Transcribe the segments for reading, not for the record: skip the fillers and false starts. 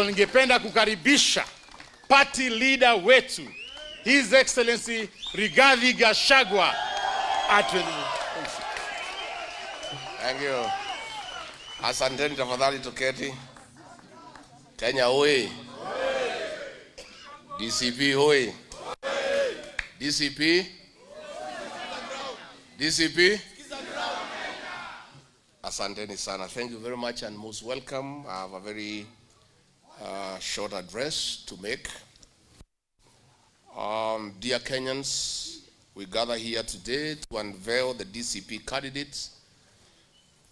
Ningependa kukaribisha party leader wetu, His Excellency Rigathi Gachagua. Thank you. Asanteni, tafadhali tuketi. Kenya hoye. DCP hoye. DCP. DCP. Asanteni sana. Thank you very much and most welcome. I have a very short address to make. Dear Kenyans, we gather here today to unveil the DCP candidates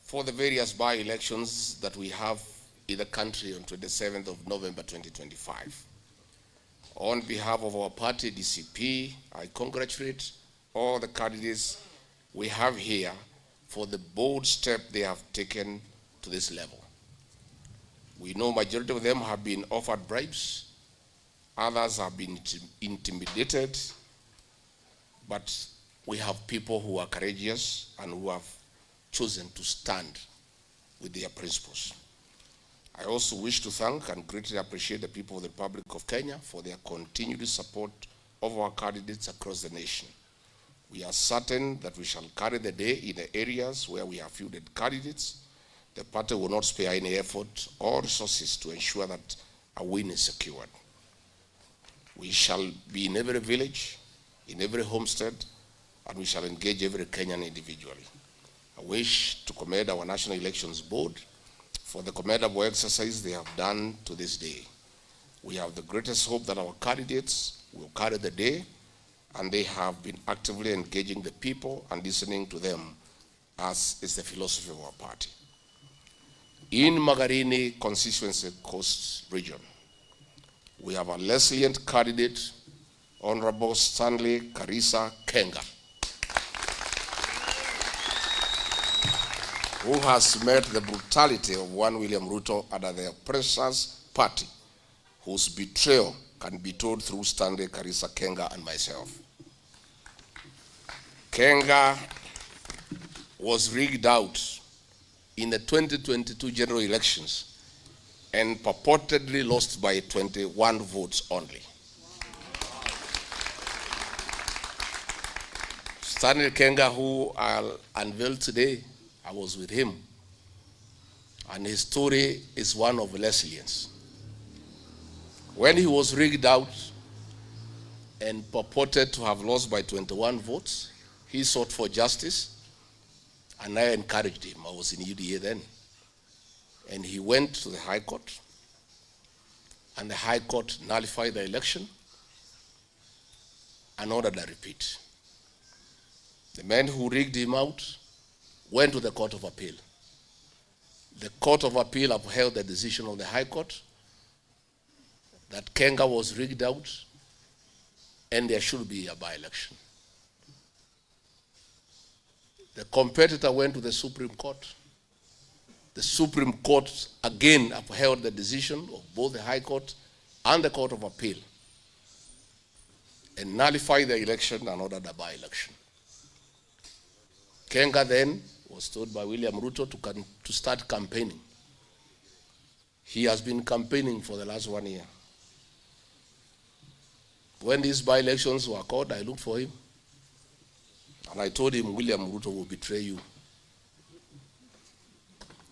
for the various by-elections that we have in the country on 27th of November 2025. On behalf of our party, DCP, I congratulate all the candidates we have here for the bold step they have taken to this level. We know majority of them have been offered bribes, others have been intimidated, but we have people who are courageous and who have chosen to stand with their principles. I also wish to thank and greatly appreciate the people of the Republic of Kenya for their continued support of our candidates across the nation. We are certain that we shall carry the day in the areas where we have fielded candidates. The party will not spare any effort or resources to ensure that a win is secured. We shall be in every village, in every homestead, and we shall engage every Kenyan individually. I wish to commend our National Elections Board for the commendable exercise they have done to this day. We have the greatest hope that our candidates will carry the day, and they have been actively engaging the people and listening to them, as is the philosophy of our party. In Magarini Constituency Coast Region, we have a resilient candidate, Honorable Stanley Karisa Kenga, who has met the brutality of one William Ruto under the oppressor's party, whose betrayal can be told through Stanley Karisa Kenga and myself. Kenga was rigged out in the 2022 general elections and purportedly lost by 21 votes only. Stanley Kenga, who I'll unveil today, I was with him, and his story is one of resilience. When he was rigged out and purported to have lost by 21 votes, he sought for justice, and I encouraged him. I was in UDA then. And he went to the High Court, and the High Court nullified the election and ordered a repeat. The men who rigged him out went to the Court of Appeal. The Court of Appeal upheld the decision of the High Court that Kenga was rigged out and there should be a by-election. The competitor went to the Supreme Court. The Supreme Court again upheld the decision of both the High Court and the Court of Appeal and nullified the election and ordered a by-election. Kenga then was told by William Ruto to start campaigning. He has been campaigning for the last 1 year. When these by-elections were called, I looked for him. And I told him, William Ruto will betray you.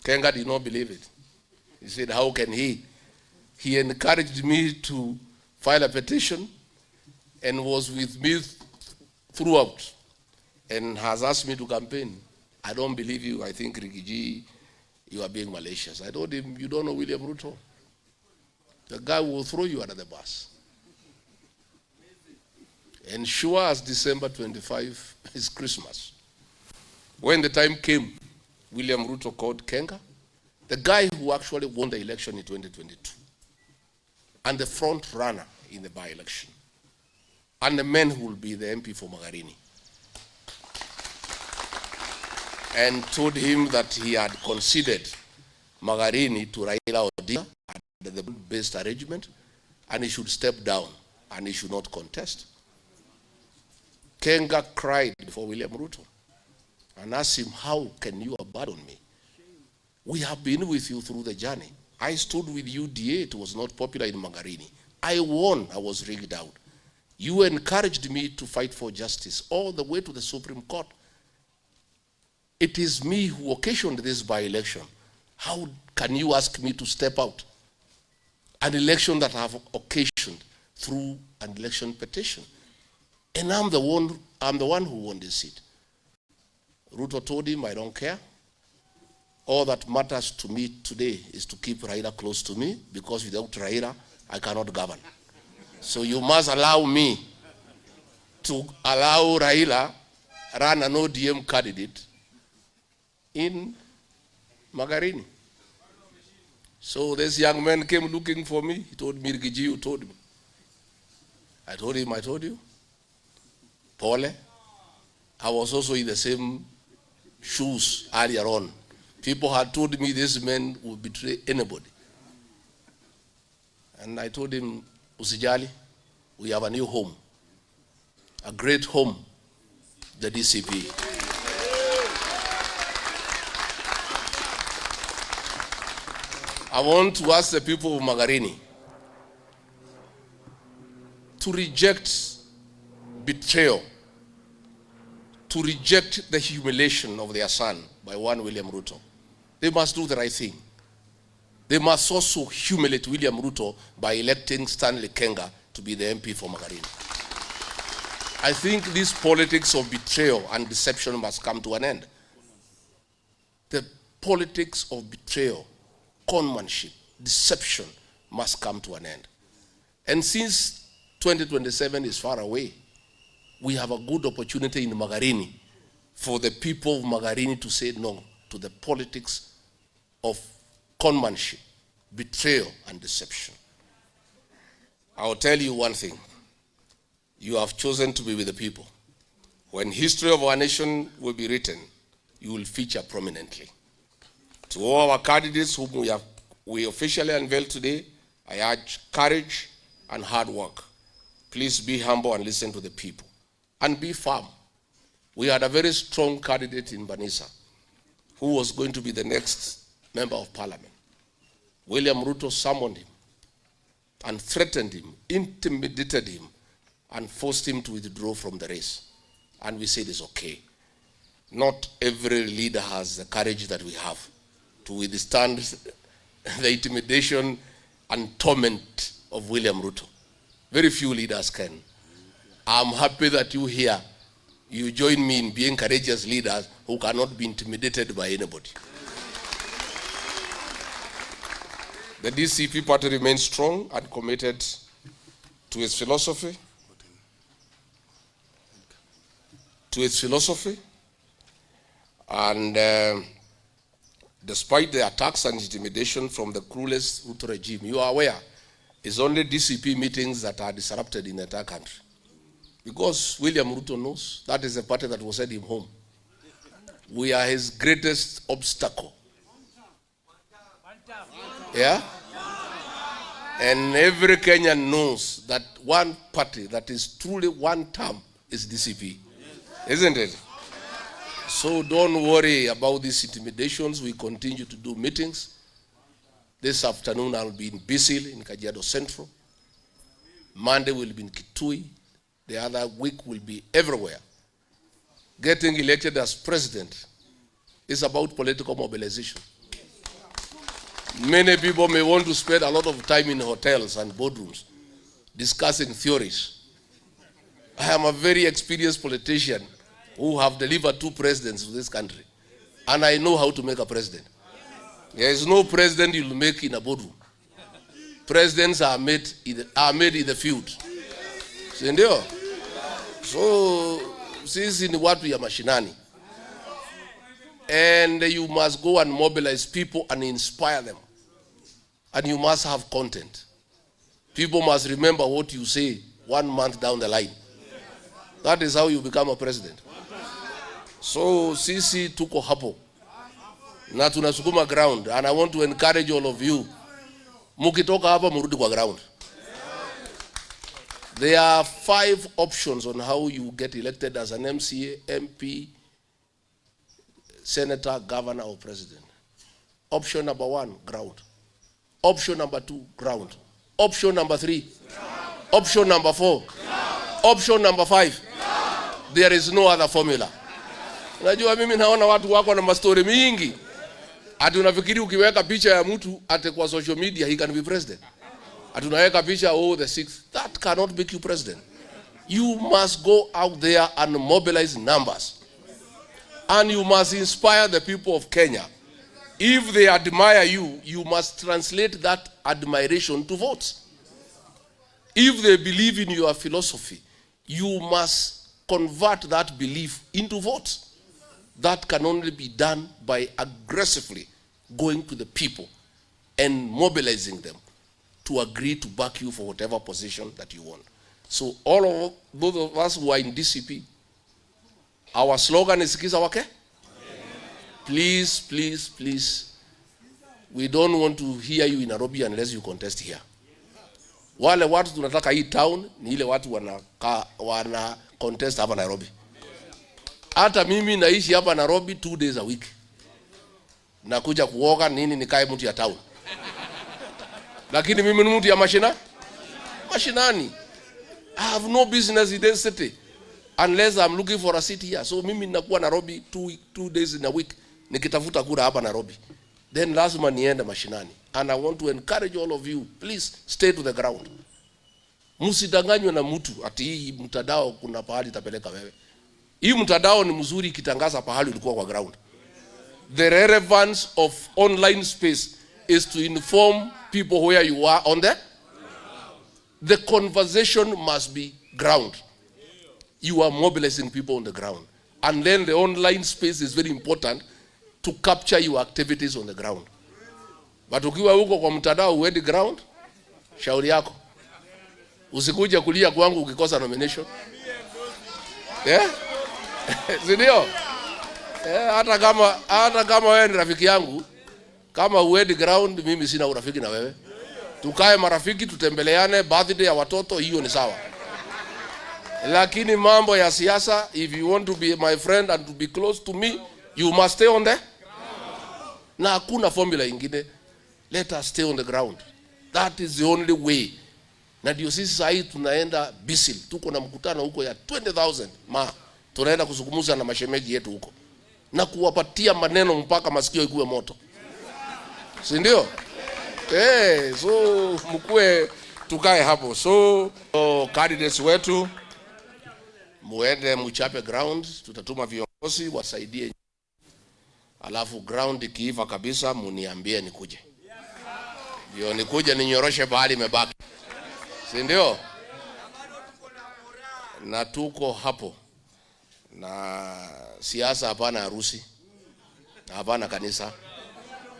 Kenga did not believe it. He said, how can he? He encouraged me to file a petition and was with me throughout and has asked me to campaign. I don't believe you. I think, Rigiji, you are being malicious. I told him, you don't know William Ruto. The guy will throw you under the bus. And sure as December 25 is Christmas, when the time came, William Ruto called Kenga, the guy who actually won the election in 2022, and the front runner in the by-election, and the man who will be the MP for Magarini, and told him that he had considered Magarini to Raila Odinga under the based arrangement, and he should step down and he should not contest. Kenga cried before William Ruto and asked him, how can you abandon me? We have been with you through the journey. I stood with UDA. It was not popular in Magarini. I won. I was rigged out. You encouraged me to fight for justice all the way to the Supreme Court. It is me who occasioned this by-election. How can you ask me to step out? An election that I have occasioned through an election petition. And I'm the one who won this seat. Ruto told him, I don't care. All that matters to me today is to keep Raila close to me, because without Raila, I cannot govern. So you must allow me to allow Raila run an ODM candidate in Magarini. So this young man came looking for me. He told me, Rigiji, you told me. I told him, I told you. Pole. I was also in the same shoes earlier on. People had told me this man would betray anybody. And I told him, Usijali, we have a new home. A great home, the DCP. I want to ask the people of Magarini to reject betrayal, to reject the humiliation of their son by one William Ruto. They must do the right thing. They must also humiliate William Ruto by electing Stanley Kenga to be the MP for Magarini. I think this politics of betrayal and deception must come to an end. The politics of betrayal, conmanship, deception must come to an end. And since 2027 is far away, we have a good opportunity in Magarini for the people of Magarini to say no to the politics of conmanship, betrayal, and deception. I'll tell you one thing. You have chosen to be with the people. When history of our nation will be written, you will feature prominently. To all our candidates whom we officially unveil today, I urge courage and hard work. Please be humble and listen to the people. And be firm. We had a very strong candidate in Banisa who was going to be the next member of parliament. William Ruto summoned him and threatened him, intimidated him, and forced him to withdraw from the race. And we said it's okay. Not every leader has the courage that we have to withstand the intimidation and torment of William Ruto. Very few leaders can. I'm happy that you here, you join me in being courageous leaders who cannot be intimidated by anybody. The DCP party remains strong and committed to its philosophy, and despite the attacks and intimidation from the cruelest Ruto regime, you are aware, it's only DCP meetings that are disrupted in the entire country. Because William Ruto knows that is the party that will send him home. We are his greatest obstacle. Yeah? And every Kenyan knows that one party that is truly one term is DCP. Isn't it? So don't worry about these intimidations. We continue to do meetings. This afternoon I'll be in Bisil in Kajiado Central. Monday will be in Kitui. The other week will be everywhere. Getting elected as president is about political mobilization. Many people may want to spend a lot of time in hotels and boardrooms discussing theories. I am a very experienced politician who have delivered 2 presidents to this country. And I know how to make a president. There is no president you'll make in a boardroom. Presidents are made in the field. Sindio? So, sisi ni watu ya mashinani. And you must go and mobilize people and inspire them. And you must have content. People must remember what you say 1 month down the line. That is how you become a president. So, sisi tuko hapo. Na tunasukuma ground. And I want to encourage all of you. Mukitoka hapa murudi kwa ground. There are 5 options on how you get elected as an MCA, MP, senator, governor, or president. Option number 1, ground. Option number 2, ground. Option number 3, option number 4, option number 5. There is no other formula. Unajua mimi naona watu wako na mastori mingi. Ati unafikiri ukiweka picha ya mtu ate kwa social media he can be president. Ati unaweka picha the 6th. That cannot make you president. You must go out there and mobilize numbers. And you must inspire the people of Kenya. If they admire you, you must translate that admiration to votes. If they believe in your philosophy, you must convert that belief into votes. That can only be done by aggressively going to the people and mobilizing them to agree to back you for whatever position that you want. So all of those of us who are in DCP, our slogan is Sikiza Wake. Please, please, please, we don't want to hear you in Nairobi unless you contest here. Wale watu tunataka hii town ni ile watu wana contest hapa Nairobi. Hata mimi naishi hapa Nairobi 2 days a week. Nakuja kuoga nini nikae mtu ya town. Lakini mimi ni mtu ya mashinani. I have no business in this city unless I'm looking for a city here. So mimi nakuwa Nairobi 2 days in a week nikitafuta kura hapa Nairobi. Then lazima niende mashinani. And I want to encourage all of you, please stay to the ground. Msidanganywe na mtu ati hii mtandao kuna pahali tapeleka wewe. Hii mtandao ni mzuri kitangaza pahali ulikuwa kwa ground. The relevance of online space is to inform people where you are on the conversation must be ground. You are mobilizing people on the ground. And then the online space is very important to capture your activities on the ground. But ukiwa huko kwa mtandao uende ground, shauri yako. Usikuje kulia kwangu ukikosa nomination. Yeah? Sindio? Hata kama wewe ni rafiki yangu, kama uende ground mimi sina urafiki na wewe. Tukae marafiki tutembeleane birthday ya watoto hiyo ni sawa. Lakini mambo ya siasa, if you want to be my friend and to be close to me, you must stay on the na hakuna formula ingine. Let us stay on the ground. That is the only way. Na ndio sisi sasa tunaenda Bisil. Tuko na mkutano huko ya 20,000 tunaenda kuzungumza na mashemeji yetu huko. Na kuwapatia maneno mpaka masikio ikuwe moto. Si ndio? So mkue tukae hapo. So candidates wetu muende mchape ground, tutatuma viongozi wasaidie. Alafu ground ikiiva kabisa muniambie nikuje. Ndio nikuje ninyoroshe bahali imebaki. Si ndio? Na tuko hapo. Na siasa hapana harusi. Na hapana kanisa.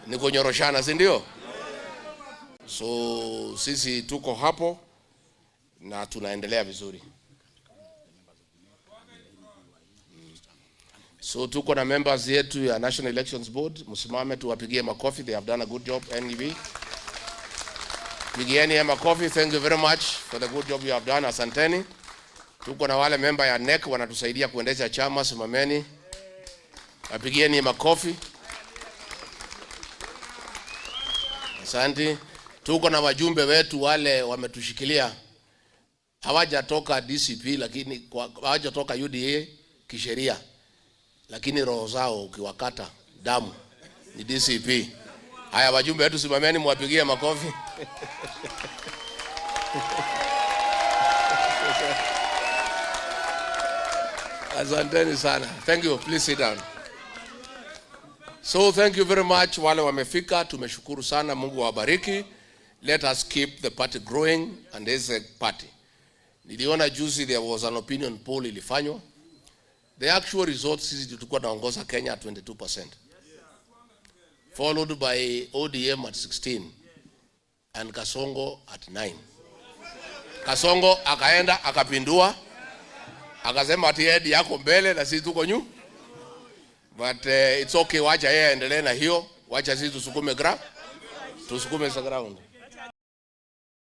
Ni kunyoroshana, si ndio? So sisi tuko hapo na tunaendelea vizuri. So tuko na members yetu ya National Elections Board, msimame tuwapigie makofi, they have done a good job. NEB, pigieni makofi, thank you very much for the good job you have done, asanteni. Tuko na wale member ya NEC wanatusaidia kuendesha chama, simameni, wapigieni makofi, asante. Tuko na wajumbe wetu wale wametushikilia, hawajatoka DCP lakini hawajatoka UDA kisheria, lakini roho zao ukiwakata damu ni DCP. Haya wajumbe wetu simameni mwapigie makofi. Asanteni sana. Thank you. Please sit down. So thank you very much wale wamefika, tumeshukuru sana, Mungu awabariki. Let us keep the party growing and as a party. Niliona juzi there was an opinion poll ilifanywa. The actual results sisi tulikuwa tunaongoza Kenya at 22%. Followed by ODM at 16 and Kasongo at 9. Kasongo akaenda akapindua akasema ati head yako mbele na sisi tuko nyuma. But it's okay, wacha yeye endelee na hiyo, wacha sisi tusukume ground.